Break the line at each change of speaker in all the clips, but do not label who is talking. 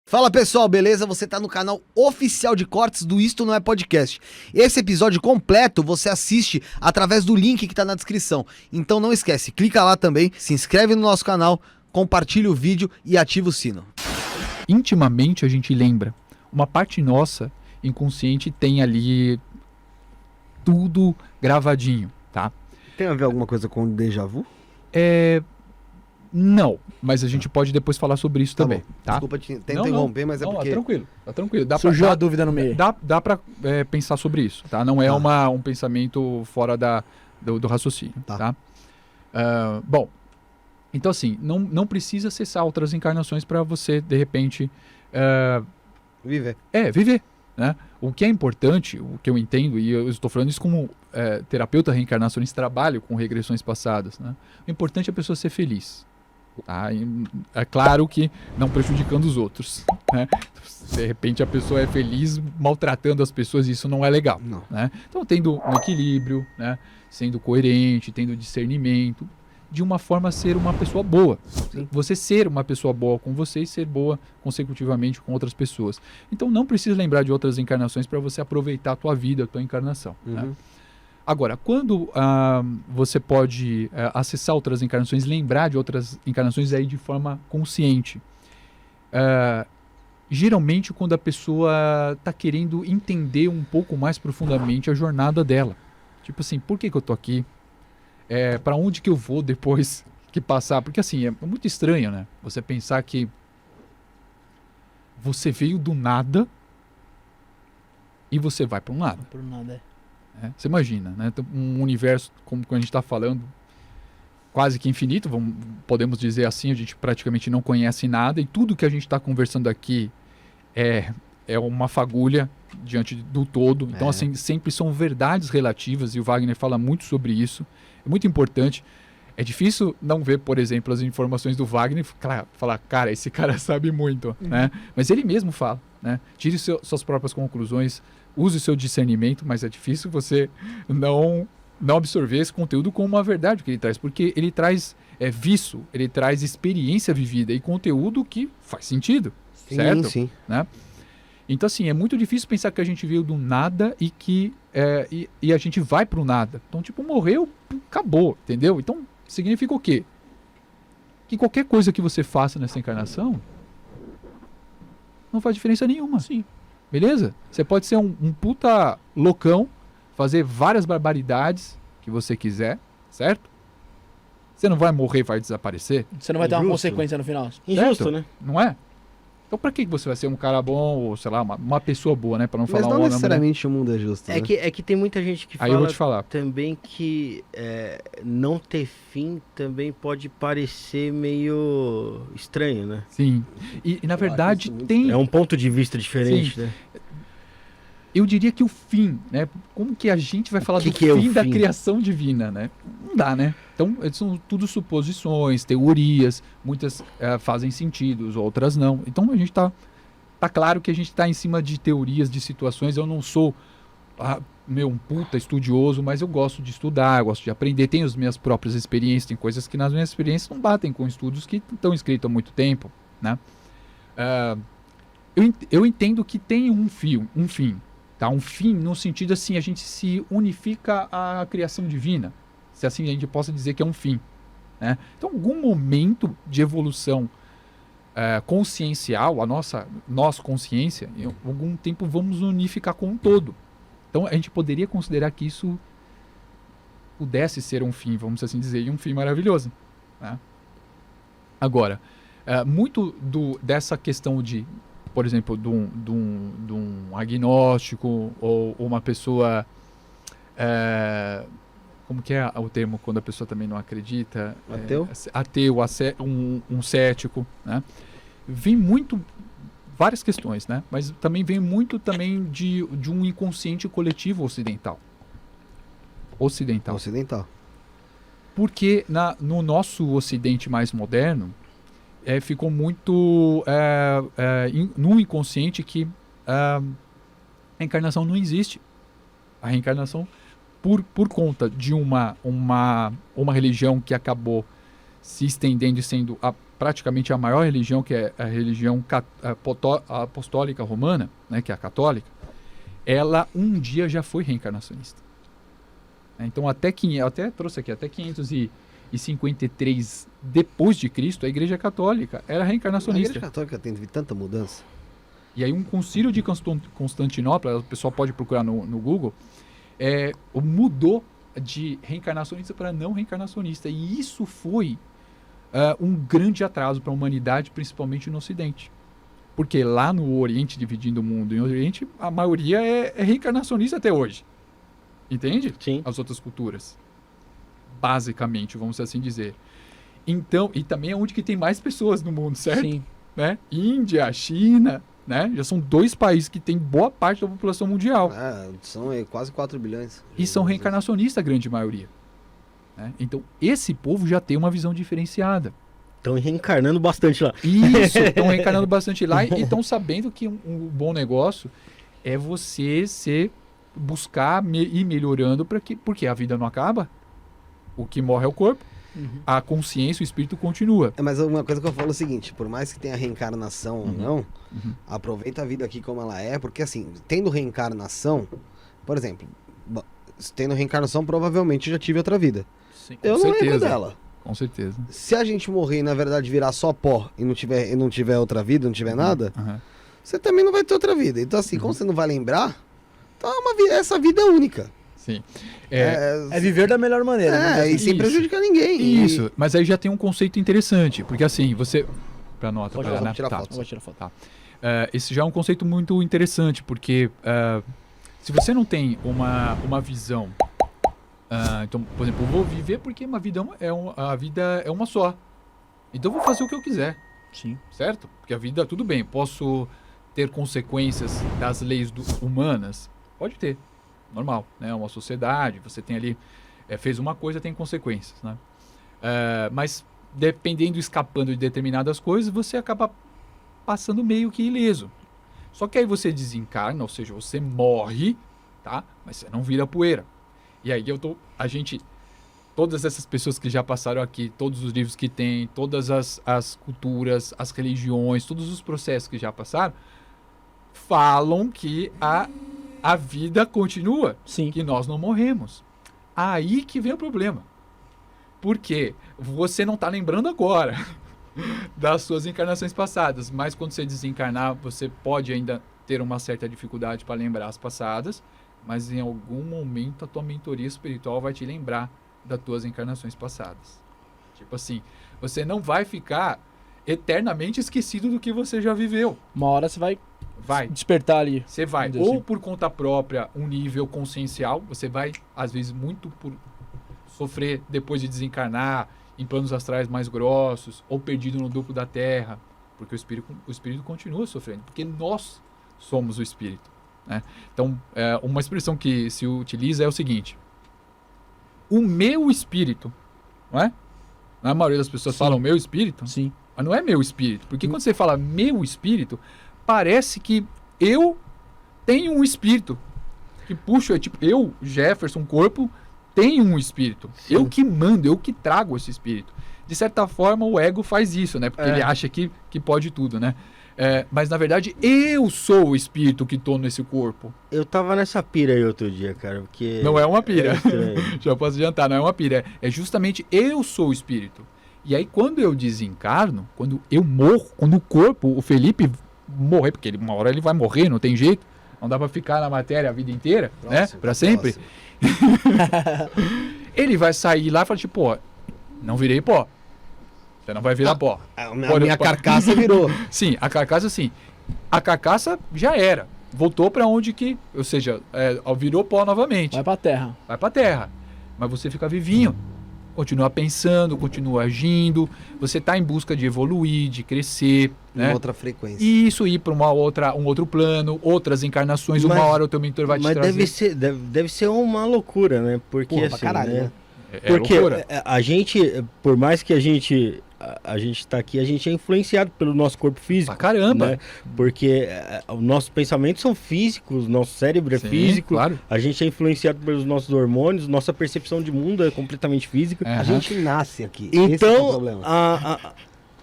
Fala pessoal, beleza? Você tá no canal oficial de cortes do Isto Não É Podcast. Esse episódio completo você assiste através do link que tá na descrição. Então não esquece, clica lá também, se inscreve no nosso canal, compartilha o vídeo e ativa o sino.
Intimamente a gente lembra. Uma parte nossa, inconsciente, tem ali tudo gravadinho, tá?
Tem a ver alguma coisa com déjà vu?
Não, mas a gente pode depois falar sobre isso também,
Bom.
tá?
Desculpa te interromper, mas é
Não,
porque...
Tá tranquilo.
Surgiu a dúvida no meio.
Dá pra pensar sobre isso, tá? Não é um pensamento fora do raciocínio, tá? Bom, então assim, não precisa acessar outras encarnações para você, de repente...
Viver.
Viver, né? O que é importante, o que eu entendo, e eu estou falando isso como terapeuta reencarnacionista, trabalho com regressões passadas, né? O importante é a pessoa ser feliz. Tá? E é claro que não prejudicando os outros, né? De repente a pessoa é feliz maltratando as pessoas, isso não é legal,
Não.
né? Então tendo um equilíbrio, né? Sendo coerente, tendo discernimento, de uma forma a ser uma pessoa boa.
Sim.
Você ser uma pessoa boa com você e ser boa consecutivamente com outras pessoas. Então não precisa lembrar de outras encarnações para você aproveitar a tua vida, a tua encarnação, né? Agora, quando você pode acessar outras encarnações, lembrar de outras encarnações aí de forma consciente. Geralmente quando a pessoa está querendo entender um pouco mais profundamente a jornada dela. Tipo assim, por que eu tô aqui? Para onde que eu vou depois que passar? Porque assim, é muito estranho, né? Você pensar que você veio do nada e você vai para um nada.
Por nada,
Você imagina, né? Um universo, como a gente está falando, quase que infinito, podemos dizer assim, a gente praticamente não conhece nada e tudo que a gente está conversando aqui é uma fagulha diante do todo. Então, assim, sempre são verdades relativas e o Wagner fala muito sobre isso. É muito importante. É difícil não ver, por exemplo, as informações do Wagner e falar, cara, esse cara sabe muito, né? Mas ele mesmo fala, né? Tire suas próprias conclusões, use o seu discernimento, mas é difícil você não absorver esse conteúdo como uma verdade que ele traz, porque ele traz vício, ele traz experiência vivida e conteúdo que faz sentido, certo?
Sim.
Né? Então, assim, é muito difícil pensar que a gente veio do nada e que e a gente vai pro nada. Então, tipo, morreu, acabou, entendeu? Então, significa o quê? Que qualquer coisa que você faça nessa encarnação não faz diferença nenhuma.
Sim.
Beleza? Você pode ser um puta loucão, fazer várias barbaridades que você quiser, certo? Você não vai morrer e vai desaparecer,
Você não vai ter uma
Injusto.
consequência no final.
Injusto,
certo?
né?
Não é? Então pra que você vai ser um cara bom ou, sei lá, uma pessoa boa, né? Pra não
Mas
falar
não
um homem,
necessariamente o mundo é justo, né?
É que tem muita gente que
Aí eu vou
fala
te falar.
também que não ter fim também pode parecer meio estranho, né?
Sim. E na verdade
isso muito
tem...
É um ponto de vista diferente, né?
Eu diria que o fim, né? Como que a gente vai falar do
que é o
fim da
fim?
criação divina, né? Não dá, né? Então, são tudo suposições, teorias, muitas fazem sentido, outras não. Então, a gente tá claro que a gente tá em cima de teorias, de situações. Eu não sou, um puta estudioso, mas eu gosto de estudar, gosto de aprender, tenho as minhas próprias experiências, tem coisas que nas minhas experiências não batem com estudos que estão escritos há muito tempo, né? Eu entendo que tem um fim, tá? Um fim no sentido assim, a gente se unifica à criação divina, se assim a gente possa dizer que é um fim, né? Então, algum momento de evolução consciencial, a nossa consciência, em algum tempo vamos unificar com um todo. Então, a gente poderia considerar que isso pudesse ser um fim, vamos assim dizer, e um fim maravilhoso, né? Agora, muito dessa questão de, por exemplo, de um agnóstico ou uma pessoa... como que é o termo quando a pessoa também não acredita?
Ateu?
Ateu, um cético, né? Vem muito... várias questões, né? Mas também vem muito também de um inconsciente coletivo ocidental. Porque no nosso ocidente mais moderno, ficou muito no inconsciente que a reencarnação não existe. A reencarnação, por conta de uma religião que acabou se estendendo e sendo praticamente a maior religião, que é a religião apostólica romana, né, que é a católica, ela um dia já foi reencarnacionista. Então, até trouxe aqui, até 553 depois de Cristo, a Igreja Católica era reencarnacionista.
A Igreja Católica tem tanta mudança.
E aí um concílio de Constantinopla, o pessoal pode procurar no Google, mudou de reencarnacionista para não reencarnacionista. E isso foi um grande atraso para a humanidade, principalmente no Ocidente. Porque lá no Oriente, dividindo o mundo em Oriente, a maioria é reencarnacionista até hoje. Entende?
Sim.
As outras culturas. Basicamente, vamos assim dizer. Então, e também é onde que tem mais pessoas no mundo, certo?
Sim.
Né? Índia, China, né? Já são 2 países que têm boa parte da população mundial.
São quase 4 bilhões.
E são reencarnacionistas, a grande maioria. Né? Então, esse povo já tem uma visão diferenciada.
Estão reencarnando bastante lá.
Isso, estão reencarnando bastante lá e estão sabendo que um bom negócio é você buscar ir melhorando porque a vida não acaba. O que morre é o corpo. A consciência, o espírito continua.
Mas uma coisa que eu falo é o seguinte, por mais que tenha reencarnação ou não, aproveita a vida aqui como ela é, porque assim, tendo reencarnação, por exemplo, tendo reencarnação, provavelmente eu já tive outra vida.
Sim,
eu não lembro dela.
Com certeza.
Se a gente morrer e na verdade virar só pó e não tiver outra vida, não tiver nada, você também não vai ter outra vida. Então assim, como você não vai lembrar, então essa vida é única.
Sim.
É viver da melhor maneira.
E sem prejudicar ninguém.
Isso, mas aí já tem um conceito interessante, porque assim, você... Para não atrapalhar, né?
Tirar foto.
Vou tirar foto.
Tá. Esse já é um conceito muito interessante, porque se você não tem uma visão... então, por exemplo, eu vou viver porque a vida é uma só. Então eu vou fazer o que eu quiser.
Sim.
Certo? Porque a vida, tudo bem, posso ter consequências das leis humanas? Pode ter. Normal, né? Uma sociedade, você tem ali... fez uma coisa, tem consequências, né? Mas, dependendo, escapando de determinadas coisas, você acaba passando meio que ileso. Só que aí você desencarna, ou seja, você morre, tá? Mas você não vira poeira. E aí todas essas pessoas que já passaram aqui, todos os livros que tem, todas as culturas, as religiões, todos os processos que já passaram, falam que a vida continua,
Sim.
que nós não morremos. Aí que vem o problema. Porque você não está lembrando agora das suas encarnações passadas, mas quando você desencarnar, você pode ainda ter uma certa dificuldade para lembrar as passadas, mas em algum momento a tua mentoria espiritual vai te lembrar das tuas encarnações passadas. Tipo assim, você não vai ficar eternamente esquecido do que você já viveu.
Uma hora você vai despertar ali.
Você vai, ou por conta própria, um nível consciencial, você vai, às vezes, muito por sofrer depois de desencarnar, em planos astrais mais grossos, ou perdido no duplo da Terra, porque o espírito continua sofrendo, porque nós somos o espírito. Né? Então, uma expressão que se utiliza é o seguinte: o meu espírito, não é? A maioria das pessoas falam meu espírito,
sim,
mas não é meu espírito, porque quando você fala meu espírito, parece que eu tenho um espírito que puxa, tipo, eu, Jefferson, corpo, tenho um espírito. Sim. Eu que mando, eu que trago esse espírito. De certa forma, o ego faz isso, né? Porque ele acha que pode tudo, né? Mas, na verdade, eu sou o espírito que tô nesse corpo.
Eu tava nessa pira aí outro dia, cara, porque...
Não é uma pira. Já posso adiantar, não é uma pira. É justamente eu sou o espírito. E aí, quando eu desencarno, quando eu morro, quando o corpo, o Felipe morrer, porque uma hora ele vai morrer, não tem jeito. Não dá pra ficar na matéria a vida inteira, próximo, né? Pra sempre. Ele vai sair lá e falar, tipo, ó, não virei pó. Você não vai virar pó.
A minha carcaça virou.
Sim, a carcaça sim. A carcaça já era. Voltou pra onde que... Ou seja, virou pó novamente.
Vai pra terra.
Vai pra terra. Mas você fica vivinho. Continua pensando, continua agindo. Você tá em busca de evoluir, de crescer. Né?
Outra frequência.
E isso ir pra um outro plano, outras encarnações. Uma hora o teu mentor vai te trazer.
Mas deve ser uma loucura, né? Porque
porra,
assim,
pra caralho, né?
Porque
loucura.
A gente, por mais que a gente tá aqui, a gente é influenciado pelo nosso corpo físico.
Pra caramba!
Né? Porque os nossos pensamentos são físicos, nosso cérebro é físico,
claro.
A gente é influenciado pelos nossos hormônios, nossa percepção de mundo é completamente física.
A gente nasce aqui.
Então,
esse é o problema.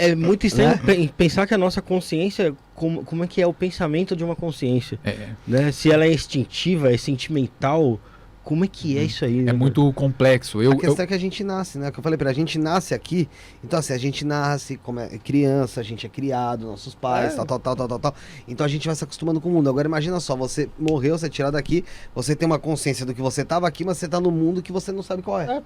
É muito estranho pensar que a nossa consciência, como é que é o pensamento de uma consciência? Né? Se ela é instintiva, é sentimental, como é que é isso aí?
É muito complexo.
A questão é que a gente nasce, né? Que eu falei a gente nasce aqui, então assim, a gente nasce como criança, a gente é criado, nossos pais, tal. Então a gente vai se acostumando com o mundo. Agora imagina só, você morreu, você é tirado daqui, você tem uma consciência do que você tava aqui, mas você tá no mundo que você não sabe qual é.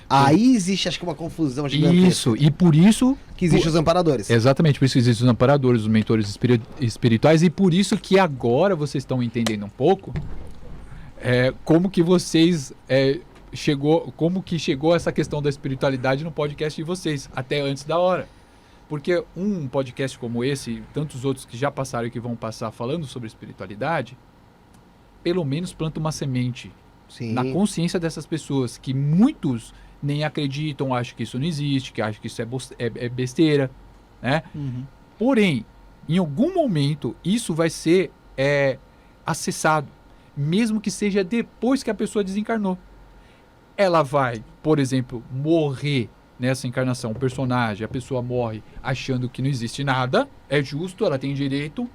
Aí existe, acho que uma confusão gigantesca.
Isso, e por isso...
que existem os amparadores.
Exatamente, por isso que existem os amparadores, os mentores espirituais, e por isso que agora vocês estão entendendo um pouco como que vocês como que chegou essa questão da espiritualidade no podcast de vocês, até antes da hora. Porque um podcast como esse, e tantos outros que já passaram e que vão passar falando sobre espiritualidade, pelo menos planta uma semente na consciência dessas pessoas, que muitos nem acreditam, acham que isso não existe, que acham que isso é besteira, né? Porém, em algum momento, isso vai ser acessado, mesmo que seja depois que a pessoa desencarnou. Ela vai, por exemplo, morrer nessa encarnação, um personagem, a pessoa morre achando que não existe nada, é justo, ela tem direito,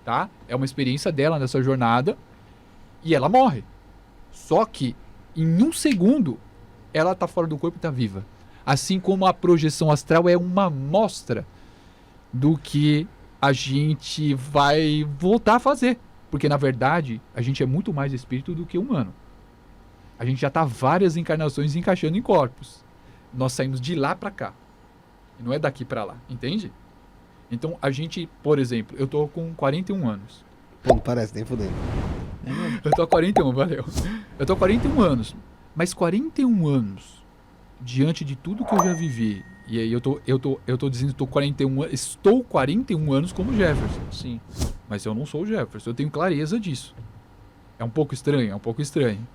tá? É uma experiência dela nessa jornada, e ela morre. Só que, em um segundo, ela está fora do corpo e está viva. Assim como a projeção astral é uma amostra do que a gente vai voltar a fazer. Porque, na verdade, a gente é muito mais espírito do que humano. A gente já está várias encarnações encaixando em corpos. Nós saímos de lá para cá. E não é daqui para lá, entende? Então, a gente, por exemplo, eu estou com 41 anos.
Não parece, nem fudendo.
Eu tô há 41, valeu. Eu tô há 41 anos. Mas 41 anos, diante de tudo que eu já vivi, e aí eu tô dizendo que estou 41 anos como Jefferson.
Sim.
Mas eu não sou o Jefferson, eu tenho clareza disso. É um pouco estranho,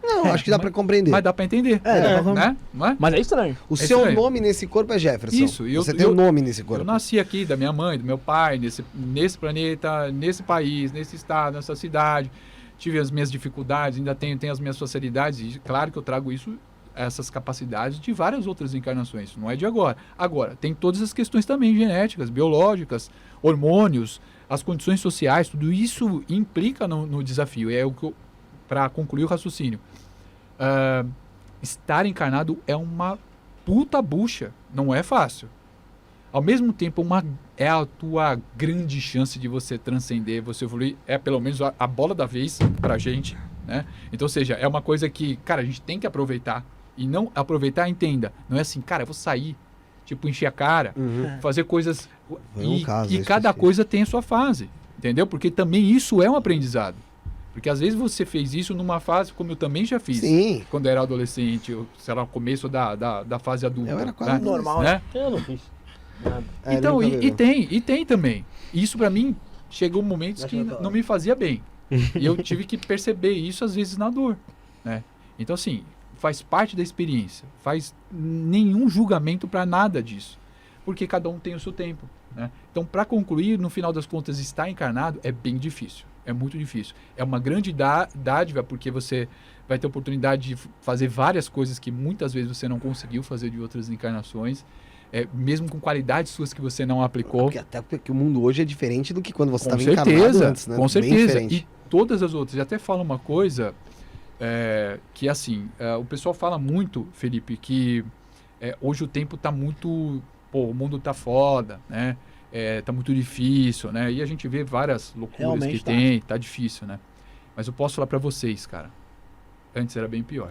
Não, acho que dá pra compreender.
Mas dá pra entender, né? Não é?
Mas é estranho.
O seu nome nesse corpo é Jefferson.
Isso.
Você tem um nome nesse corpo.
Eu nasci aqui, da minha mãe, do meu pai, nesse planeta, nesse país, nesse estado, nessa cidade. Tive as minhas dificuldades, ainda tenho as minhas facilidades. E claro que eu trago essas capacidades de várias outras encarnações. Não é de agora. Agora, tem todas as questões também genéticas, biológicas, hormônios, as condições sociais. Tudo isso implica no desafio. É o que para concluir o raciocínio. Estar encarnado é uma puta bucha. Não é fácil. Ao mesmo tempo, é a tua grande chance de você transcender, você evoluir. É pelo menos a bola da vez pra gente, né? Então, ou seja, é uma coisa que, cara, a gente tem que aproveitar. E não aproveitar, entenda. Não é assim, cara, eu vou sair, tipo, encher a cara, fazer coisas... E cada coisa tem a sua fase, entendeu? Porque também isso é um aprendizado. Porque às vezes você fez isso numa fase, como eu também já fiz.
Sim.
Quando eu era adolescente, sei lá, no começo da fase adulta.
Eu era quase
normal,
né?
Eu não fiz nada.
Então, e tem também. E isso pra mim, chegou momentos que não me fazia bem. E eu tive que perceber isso às vezes na dor, né? Então assim, faz parte da experiência. Faz nenhum julgamento pra nada disso. Porque cada um tem o seu tempo, né? Então, pra concluir, no final das contas, estar encarnado é bem difícil. É muito difícil. É uma grande dádiva, porque você vai ter a oportunidade de fazer várias coisas que muitas vezes você não conseguiu fazer de outras encarnações, mesmo com qualidades suas que você não aplicou.
Até porque o mundo hoje é diferente do que quando você estava
encarnado
antes, né?
Com certeza. E todas as outras. E até fala uma coisa que, assim, o pessoal fala muito, Felipe, que hoje o tempo está muito... Pô, o mundo tá foda, né? Tá muito difícil, né? E a gente vê várias loucuras realmente tá difícil, né? Mas eu posso falar pra vocês, cara, antes era bem pior.